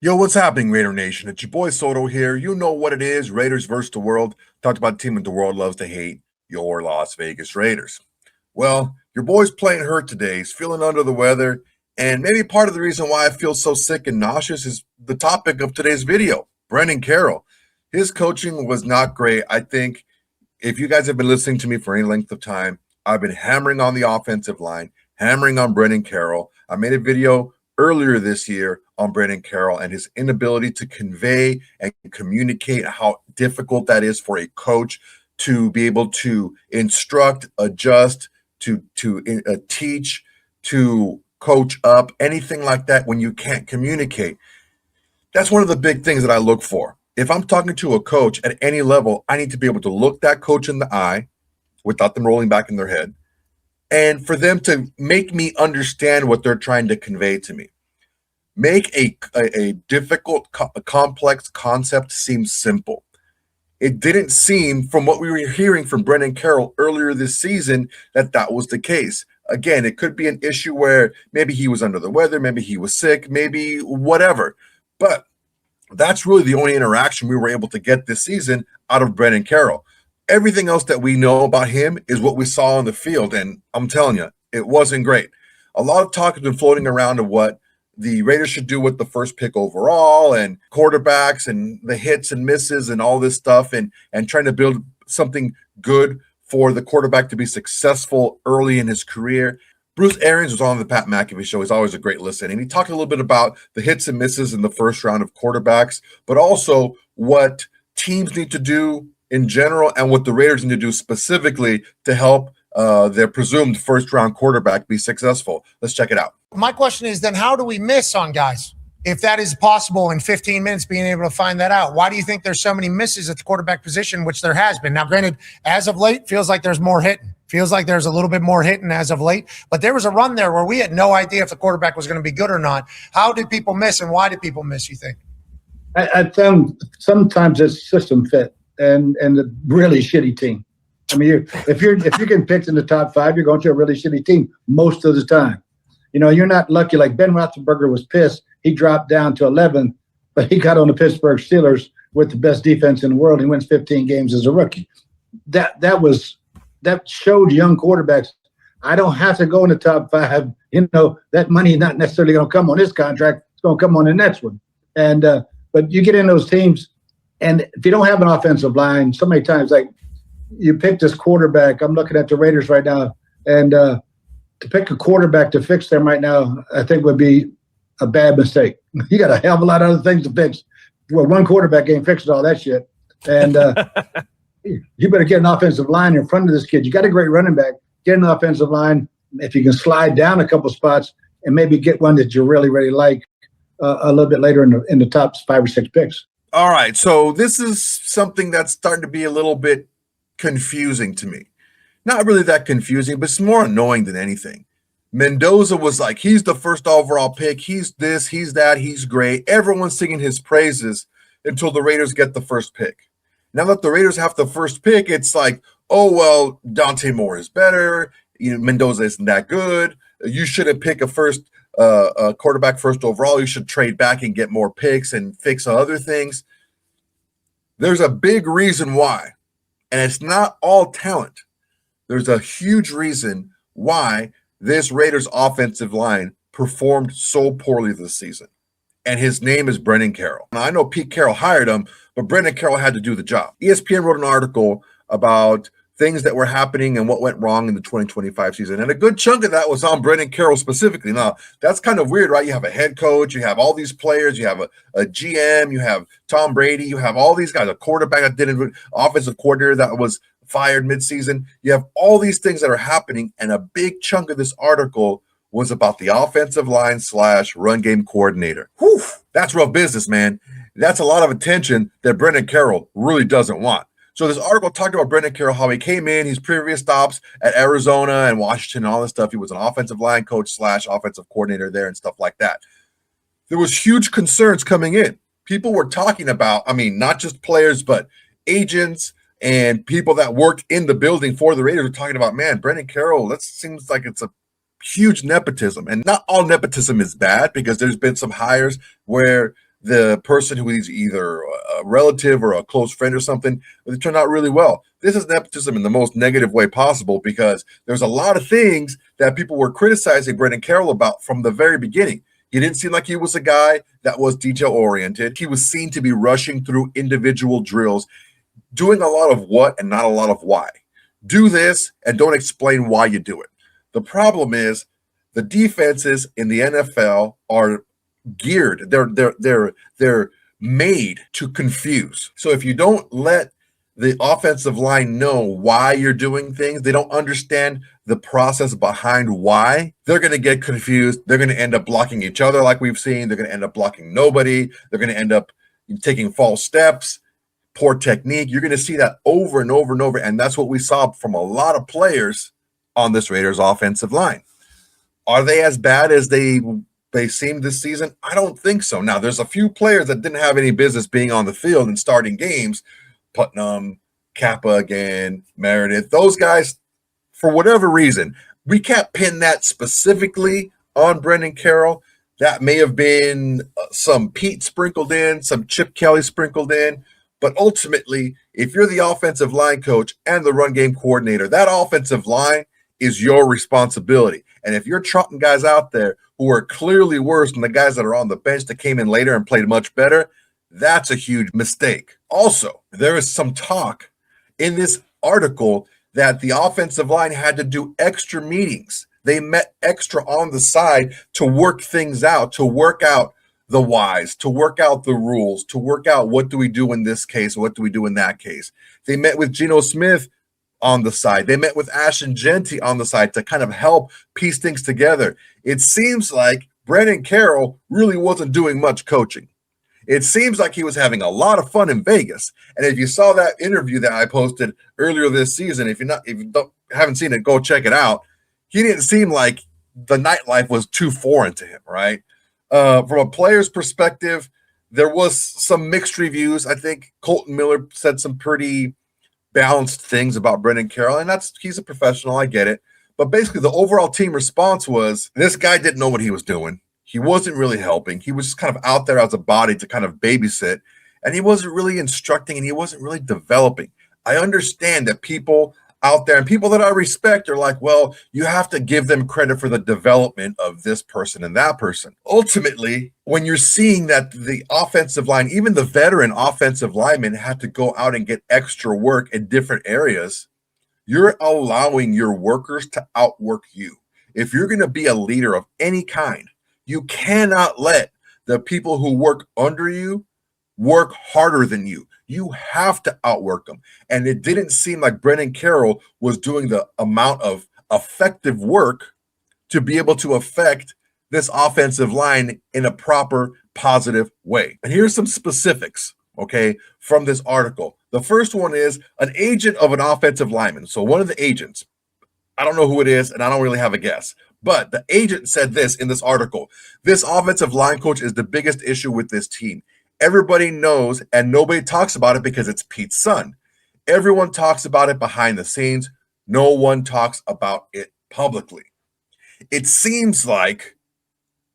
Yo, what's happening, Raider Nation? It's your boy Soto here. You know what it is, Raiders versus the world. Talked about a team that the world loves to hate, your Las Vegas Raiders. Well, your boy's playing hurt today. He's feeling under the weather, and maybe part of the reason why I feel so sick and nauseous is the topic of today's video, Brennan Carroll. His coaching was not great. I think if you guys have been listening to me for any length of time, I've been hammering on the offensive line, hammering on Brennan Carroll. I made a video earlier this year on Brennan Carroll and his inability to convey and communicate how difficult that is for a coach to be able to instruct, adjust, to teach, to coach up, anything like that when you can't communicate. That's one of the big things that I look for. If I'm talking to a coach at any level, I need to be able to look that coach in the eye without them rolling back in their head, and for them to make me understand what they're trying to convey to me. Make a difficult, complex concept seem simple. It didn't seem, from what we were hearing from Brennan Carroll earlier this season, that was the case. Again, it could be an issue where maybe he was under the weather, maybe he was sick, maybe whatever. But that's really the only interaction we were able to get this season out of Brennan Carroll. Everything else that we know about him is what we saw on the field, and I'm telling you, it wasn't great. A lot of talk has been floating around of what the Raiders should do with the first pick overall and quarterbacks and the hits and misses and all this stuff, and trying to build something good for the quarterback to be successful early in his career. Bruce Arians was on the Pat McAfee show. He's always a great listen, and he talked a little bit about the hits and misses in the first round of quarterbacks, but also what teams need to do in general and what the Raiders need to do specifically to help their presumed first-round quarterback be successful. Let's check it out. My question is then, how do we miss on guys? If that is possible in 15 minutes, being able to find that out. Why do you think there's so many misses at the quarterback position, which there has been? Now, granted, as of late, feels like there's more hitting. Feels like there's a little bit more hitting as of late. But there was a run there where we had no idea if the quarterback was going to be good or not. How did people miss, and why did people miss, you think? I found sometimes it's system fit and a really shitty team. I mean, if you're getting picked in the top five, you're going to a really shitty team most of the time. You know, you're not lucky. Like Ben Roethlisberger was pissed. He dropped down to 11, but he got on the Pittsburgh Steelers with the best defense in the world. He wins 15 games as a rookie. That showed young quarterbacks, I don't have to go in the top five. You know, that money is not necessarily going to come on this contract. It's going to come on the next one. And but you get in those teams, and if you don't have an offensive line, so many times, like you pick this quarterback. I'm looking at the Raiders right now, and to pick a quarterback to fix them right now, I think would be a bad mistake. You got a hell of a lot of other things to fix. Well, one quarterback ain't fixing all that shit. And you better get an offensive line in front of this kid. You got a great running back. Get an offensive line. If you can slide down a couple spots and maybe get one that you really, really like a little bit later in the top 5 or 6 picks. All right, so this is something that's starting to be a little bit confusing to me. Not really that confusing, but it's more annoying than anything. Mendoza was like, he's the first overall pick. He's this, he's that, he's great. Everyone's singing his praises until the Raiders get the first pick. Now that the Raiders have the first pick, it's like, oh, well, Dante Moore is better. Mendoza isn't that good. You shouldn't pick a quarterback first overall. You should trade back and get more picks and fix other things. There's a big reason why, and it's not all talent. There's a huge reason why this Raiders offensive line performed so poorly this season. And his name is Brennan Carroll. Now, I know Pete Carroll hired him, but Brennan Carroll had to do the job. ESPN wrote an article about things that were happening and what went wrong in the 2025 season. And a good chunk of that was on Brennan Carroll specifically. Now, that's kind of weird, right? You have a head coach, you have all these players, you have a GM, you have Tom Brady, you have all these guys, a quarterback that didn't, offensive coordinator that was fired midseason. You have all these things that are happening, and a big chunk of this article was about the offensive line / run game coordinator. Whew, that's real business, man. That's a lot of attention that Brennan Carroll really doesn't want. So this article talked about Brennan Carroll, how he came in, his previous stops at Arizona and Washington and all this stuff. He was an offensive line coach / offensive coordinator there and stuff like that. There was huge concerns coming in. People were talking about, I mean, not just players, but agents and people that worked in the building for the Raiders were talking about, man, Brennan Carroll, that seems like it's a huge nepotism. And not all nepotism is bad, because there's been some hires where the person who is either a relative or a close friend or something, but it turned out really well. This is nepotism in the most negative way possible, because there's a lot of things that people were criticizing Brennan Carroll about from the very beginning. He didn't seem like he was a guy that was detail oriented. He was seen to be rushing through individual drills, doing a lot of what and not a lot of why. Do this and don't explain why you do it. The problem is the defenses in the NFL are geared. They're made to confuse. So if you don't let the offensive line know why you're doing things, they don't understand the process behind why, they're going to get confused. They're going to end up blocking each other like we've seen. They're going to end up blocking nobody. They're going to end up taking false steps, poor technique. You're going to see that over and over and over. And that's what we saw from a lot of players on this Raiders offensive line. Are they as bad as they seemed this season? I don't think so. Now, there's a few players that didn't have any business being on the field and starting games. Putnam, Kappa again, Meredith, those guys, for whatever reason, we can't pin that specifically on Brennan Carroll. That may have been some Pete sprinkled in, some Chip Kelly sprinkled in. But ultimately, if you're the offensive line coach and the run game coordinator, that offensive line is your responsibility. And if you're trotting guys out there who are clearly worse than the guys that are on the bench that came in later and played much better, that's a huge mistake. Also, there is some talk in this article that the offensive line had to do extra meetings. They met extra on the side to work things out, to work out the whys, to work out the rules, to work out what do we do in this case, what do we do in that case. They met with Geno Smith on the side. They met with Ashton Genty on the side to kind of help piece things together. It seems like Brennan Carroll really wasn't doing much coaching. It seems like he was having a lot of fun in Vegas. And if you saw that interview that I posted earlier this season, if you haven't seen it, go check it out. He didn't seem like the nightlife was too foreign to him, right? From a player's perspective, there was some mixed reviews. I think Colton Miller said some pretty balanced things about Brennan Carroll, and he's a professional. I get it. But basically, the overall team response was this guy didn't know what he was doing. He wasn't really helping. He was just kind of out there as a body to kind of babysit, and he wasn't really instructing, and he wasn't really developing. I understand that people out there and people that I respect are like, well, you have to give them credit for the development of this person and that person. Ultimately, when you're seeing that the offensive line, even the veteran offensive linemen had to go out and get extra work in different areas, you're allowing your workers to outwork you. If you're going to be a leader of any kind, you cannot let the people who work under you work harder than you. You have to outwork them. And it didn't seem like Brennan Carroll was doing the amount of effective work to be able to affect this offensive line in a proper, positive way. And here's some specifics, okay, from this article. The first one is an agent of an offensive lineman. So one of the agents, I don't know who it is, and I don't really have a guess. But the agent said this in this article: this offensive line coach is the biggest issue with this team. Everybody knows, and nobody talks about it because it's Pete's son. Everyone talks about it behind the scenes. No one talks about it publicly. It seems like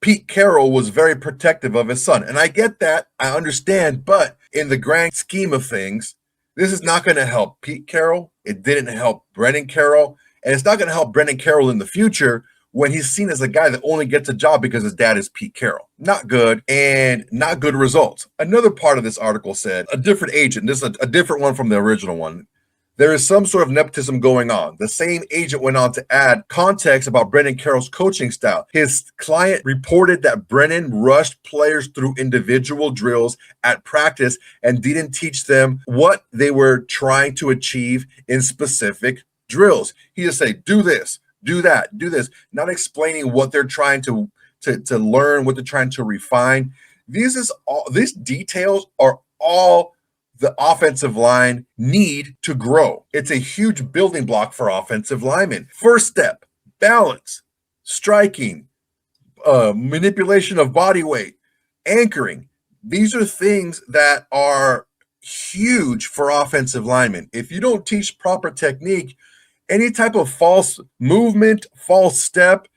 Pete Carroll was very protective of his son. And I get that. I understand. But in the grand scheme of things, this is not going to help Pete Carroll. It didn't help Brennan Carroll. And it's not going to help Brennan Carroll in the future when he's seen as a guy that only gets a job because his dad is Pete Carroll. Not good, and not good results. Another part of this article said, a different agent, this is a different one from the original one, there is some sort of nepotism going on. The same agent went on to add context about Brennan Carroll's coaching style. His client reported that Brennan rushed players through individual drills at practice and didn't teach them what they were trying to achieve in specific drills. He just say, do this, do that, do this, not explaining what they're trying to learn, what they're trying to refine. These details are all the offensive line need to grow. It's a huge building block for offensive linemen. First step, balance, striking, manipulation of body weight, anchoring. These are things that are huge for offensive linemen. If you don't teach proper technique, any type of false movement, false step,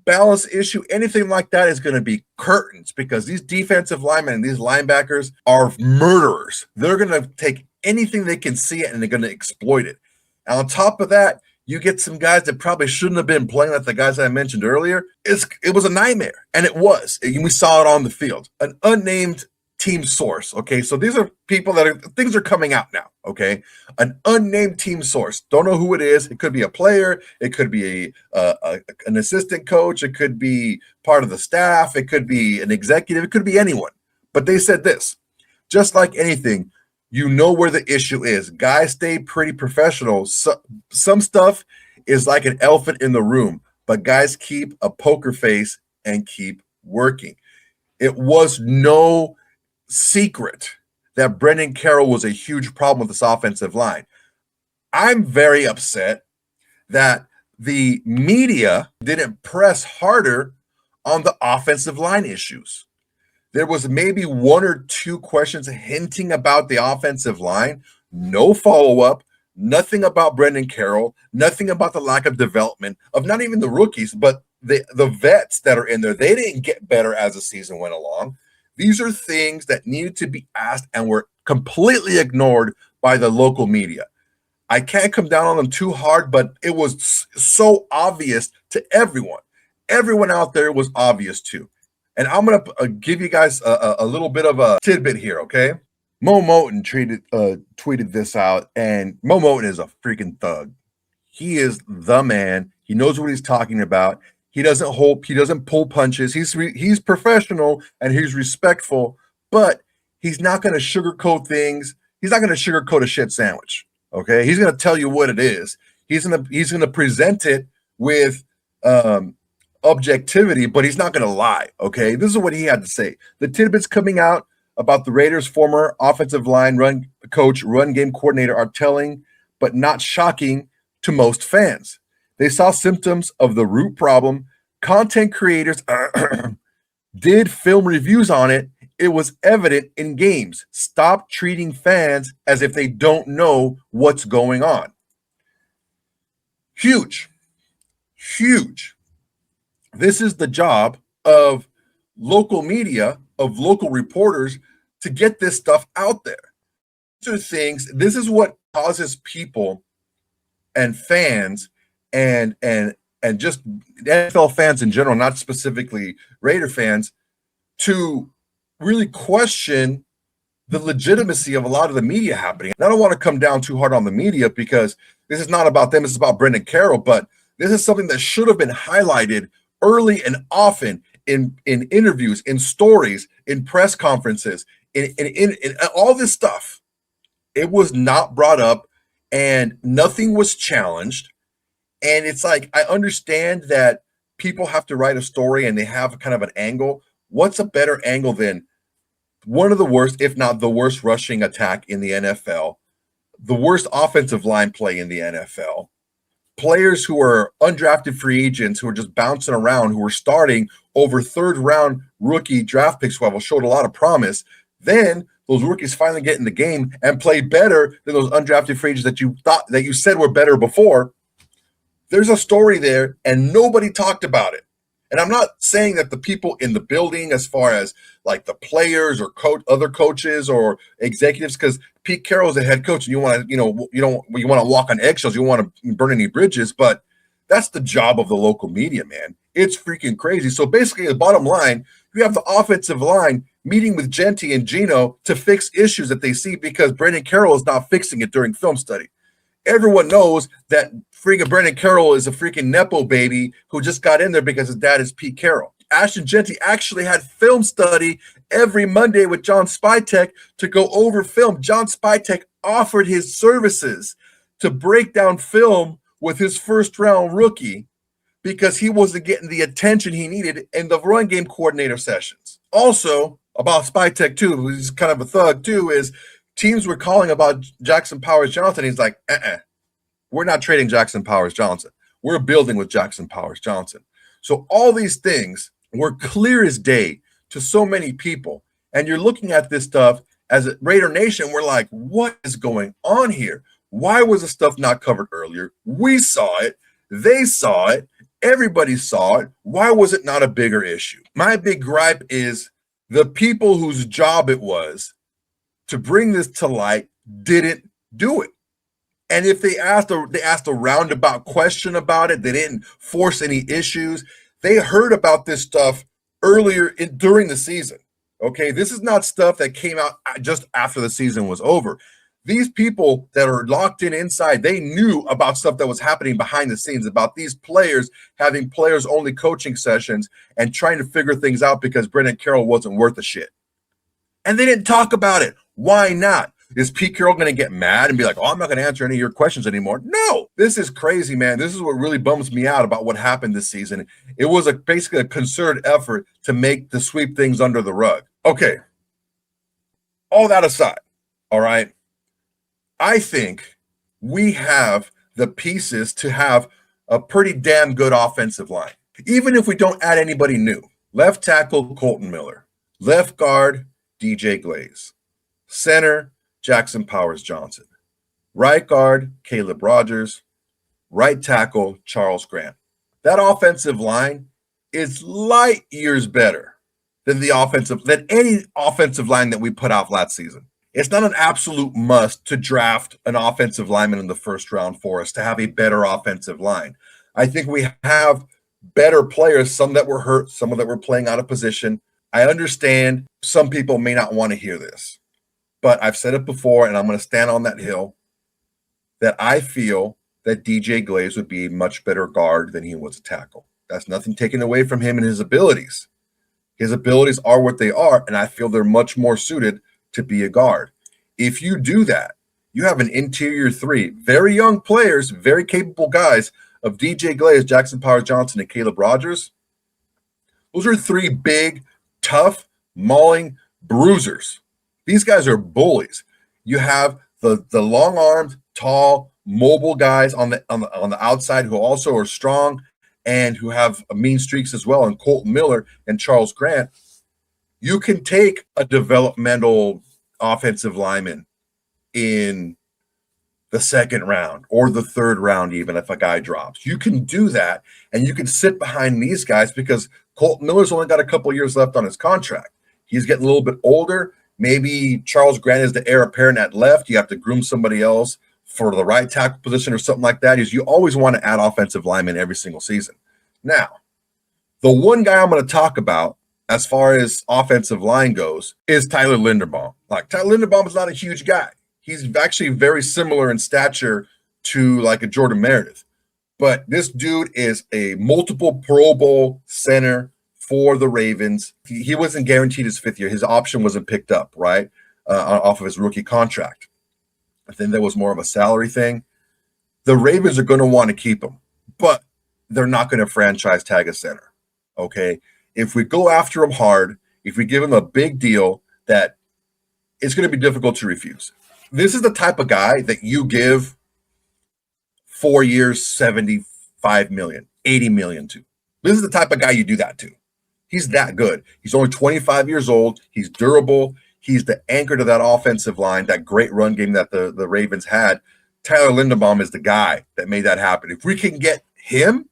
balance issue, anything like that is going to be curtains, because these defensive linemen and these linebackers are murderers. They're going to take anything they can see and they're going to exploit it. And on top of that, you get some guys that probably shouldn't have been playing, like the guys I mentioned earlier. It was a nightmare, and it was. And we saw it on the field. An unnamed team source, okay? So these are people things are coming out now, okay? An unnamed team source. Don't know who it is. It could be a player. It could be an assistant coach. It could be part of the staff. It could be an executive. It could be anyone. But they said this: just like anything, you know where the issue is. Guys stay pretty professional. Some stuff is like an elephant in the room, but guys keep a poker face and keep working. It was no secret that Brennan Carroll was a huge problem with this offensive line. I'm very upset that the media didn't press harder on the offensive line issues. There was maybe one or two questions hinting about the offensive line. No follow-up, nothing about Brennan Carroll, nothing about the lack of development of not even the rookies, but the vets that are in there. They didn't get better as the season went along. These are things that needed to be asked and were completely ignored by the local media. I can't come down on them too hard, but it was so obvious to everyone. Everyone out there was obvious too. And I'm going to give you guys a little bit of a tidbit here, okay? Mo Moten tweeted this out, and Mo Moten is a freaking thug. He is the man. He knows what he's talking about. He doesn't pull punches. He's professional and he's respectful, but he's not going to sugarcoat things. He's not going to sugarcoat a shit sandwich. Okay, he's going to tell you what it is. He's going to present it with objectivity, but he's not going to lie. Okay, this is what he had to say. The tidbits coming out about the Raiders' former offensive line run game coordinator are telling, but not shocking to most fans. They saw symptoms of the root problem. Content creators did film reviews on it. It was evident in games. Stop treating fans as if they don't know what's going on. Huge. This is the job of local media, of local reporters, to get this stuff out there. These are things, this is what causes people and fans and just NFL fans in general, not specifically Raider fans, to really question the legitimacy of a lot of the media happening. And I don't want to come down too hard on the media, because this is not about them, it's about Brennan Carroll, but this is something that should have been highlighted early and often in interviews, in stories, in press conferences, in all this stuff. It was not brought up and nothing was challenged. And it's like, I understand that people have to write a story and they have kind of an angle. What's a better angle than one of the worst, if not the worst, rushing attack in the NFL, the worst offensive line play in the NFL, players who are undrafted free agents who are just bouncing around, who are starting over third-round rookie draft picks who have showed a lot of promise. Then those rookies finally get in the game and play better than those undrafted free agents that you said were better before. There's a story there, and nobody talked about it. And I'm not saying that the people in the building, as far as like the players or other coaches or executives, because Pete Carroll is the head coach, and you want to walk on eggshells, you want to burn any bridges, but that's the job of the local media, man. It's freaking crazy. So basically, the bottom line, you have the offensive line meeting with DIDNT and Gino to fix issues that they see, because Brennan Carroll is not fixing it during film study. Everyone knows that freaking Brennan Carroll is a freaking Nepo baby who just got in there because his dad is Pete Carroll. Ashton Jeanty actually had film study every Monday with John Spytek to go over film. John Spytek offered his services to break down film with his first-round rookie because he wasn't getting the attention he needed in the run game coordinator sessions. Also, about Spytek, too, who's kind of a thug, too, is teams were calling about Jackson Powers Johnson. He's like, we're not trading Jackson Powers Johnson. We're building with Jackson Powers Johnson. So all these things were clear as day to so many people. And you're looking at this stuff as a Raider Nation. We're like, what is going on here? Why was the stuff not covered earlier? We saw it. They saw it. Everybody saw it. Why was it not a bigger issue? My big gripe is the people whose job it was to bring this to light didn't do it. And if they asked a roundabout question about it, they didn't force any issues. They heard about this stuff during the season. Okay, this is not stuff that came out just after the season was over. These people that are locked in inside, they knew about stuff that was happening behind the scenes, about these players having players-only coaching sessions and trying to figure things out because Brennan Carroll wasn't worth a shit. And they didn't talk about it. Why not? Is Pete Carroll going to get mad and be like, oh, I'm not going to answer any of your questions anymore? No, this is crazy, man. This is what really bums me out about what happened this season. It was basically a concerted effort to sweep things under the rug. Okay, all that aside, all right, I think we have the pieces to have a pretty damn good offensive line, even if we don't add anybody new. Left tackle, Colton Miller. Left guard, DJ Glaze. Center, Jackson Powers Johnson. Right guard, Caleb Rogers. Right tackle, Charles Grant. That offensive line is light years better than any offensive line that we put out last season. It's not an absolute must to draft an offensive lineman in the first round for us to have a better offensive line. I think we have better players, some that were hurt, some that were playing out of position. I understand some people may not want to hear this, but I've said it before, and I'm going to stand on that hill, that I feel that DJ Glaze would be a much better guard than he was a tackle. That's nothing taken away from him and his abilities. His abilities are what they are, and I feel they're much more suited to be a guard. If you do that, you have an interior three, very young players, very capable guys of DJ Glaze, Jackson Powers Johnson, and Caleb Rogers. Those are three big, tough, mauling bruisers. These guys are bullies. You have the long-armed, tall, mobile guys on the outside who also are strong and who have mean streaks as well, and Colton Miller and Charles Grant. You can take a developmental offensive lineman in the second round or the third round, even if a guy drops. You can do that, and you can sit behind these guys because Colton Miller's only got a couple years left on his contract. He's getting a little bit older. Maybe Charles Grant is the heir apparent at left. You have to groom somebody else for the right tackle position or something like that. You always want to add offensive linemen every single season. Now, the one guy I'm going to talk about as far as offensive line goes is Tyler Linderbaum. Like, Tyler Linderbaum is not a huge guy. He's actually very similar in stature to like a Jordan Meredith. But this dude is a multiple Pro Bowl center for the Ravens. He wasn't guaranteed his fifth year. His option wasn't picked up, right, off of his rookie contract. I think that was more of a salary thing. The Ravens are going to want to keep him, but they're not going to franchise tag a center, okay? If we go after him hard, if we give him a big deal, that it's going to be difficult to refuse. This is the type of guy that you give 4 years, 75 million, 80 million to. This is the type of guy you do that to. He's that good. He's only 25 years old. He's durable. He's the anchor to that offensive line, that great run game that the Ravens had. Tyler Linderbaum is the guy that made that happen. If we can get him,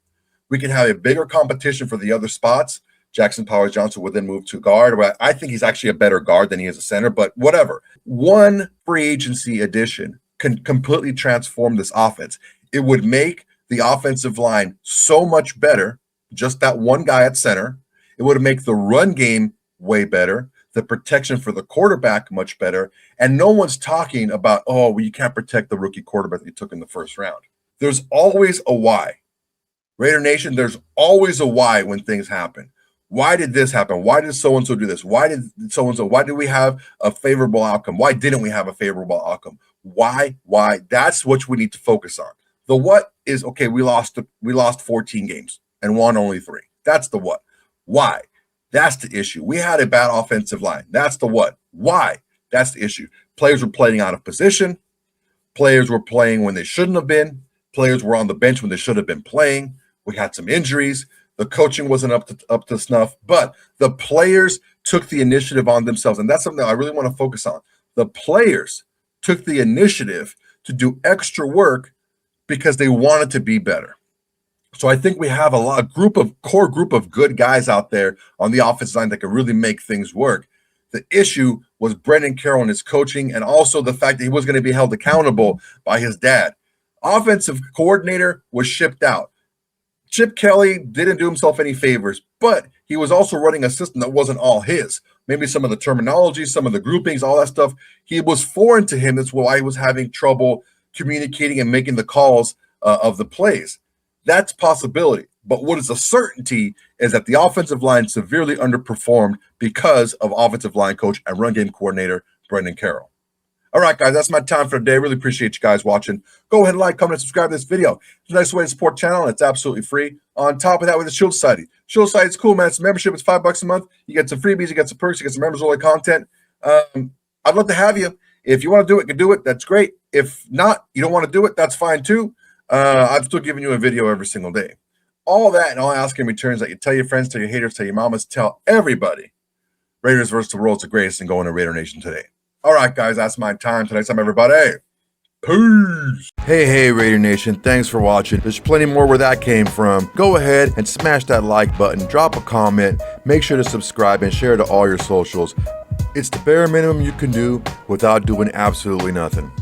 we can have a bigger competition for the other spots. Jackson Powers Johnson would then move to guard. I think he's actually a better guard than he is a center, but whatever. One free agency addition can completely transform this offense. It would make the offensive line so much better, just that one guy at center. It would make the run game way better, the protection for the quarterback much better, and no one's talking about, oh, well, you can't protect the rookie quarterback that you took in the first round. There's always a why. Raider Nation, there's always a why when things happen. Why did this happen? Why did so-and-so do this? Why did so-and-so? Why did we have a favorable outcome? Why didn't we have a favorable outcome? Why? That's what we need to focus on. The what is, okay, we lost 14 games and won only 3. That's the what. Why? That's the issue. We had a bad offensive line. That's the what. Why? That's the issue. Players were playing out of position. Players were playing when they shouldn't have been. Players were on the bench when they should have been playing. We had some injuries. The coaching wasn't up to snuff, but the players took the initiative on themselves. And that's something I really want to focus on. The players took the initiative to do extra work because they wanted to be better. So I think we have a core group of good guys out there on the offensive line that can really make things work. The issue was Brennan Carroll and his coaching, and also the fact that he was going to be held accountable by his dad. Offensive coordinator was shipped out. Chip Kelly didn't do himself any favors, but he was also running a system that wasn't all his. Maybe some of the terminology, some of the groupings, all that stuff, he was foreign to him. That's why he was having trouble communicating and making the calls of the plays. That's possibility. But what is a certainty is that the offensive line severely underperformed because of offensive line coach and run game coordinator Brennan Carroll. All right, guys, that's my time for today. Really appreciate you guys watching. Go ahead and like, comment, and subscribe to this video. It's a nice way to support the channel, and it's absolutely free. On top of that, with the Shield Society. Shield Society is cool, man. It's a membership. It's $5 a month. You get some freebies. You get some perks. You get some members-only content. I'd love to have you. If you want to do it, you can do it. That's great. If not, you don't want to do it, that's fine too. I'm still giving you a video every single day. All that and all I ask in return is that you tell your friends, tell your haters, tell your mamas, tell everybody Raiders versus the world's the greatest and going to Raider Nation today. All right, guys, that's my time. Till next time, everybody. Peace. Hey, Raider Nation. Thanks for watching. There's plenty more where that came from. Go ahead and smash that like button. Drop a comment. Make sure to subscribe and share to all your socials. It's the bare minimum you can do without doing absolutely nothing.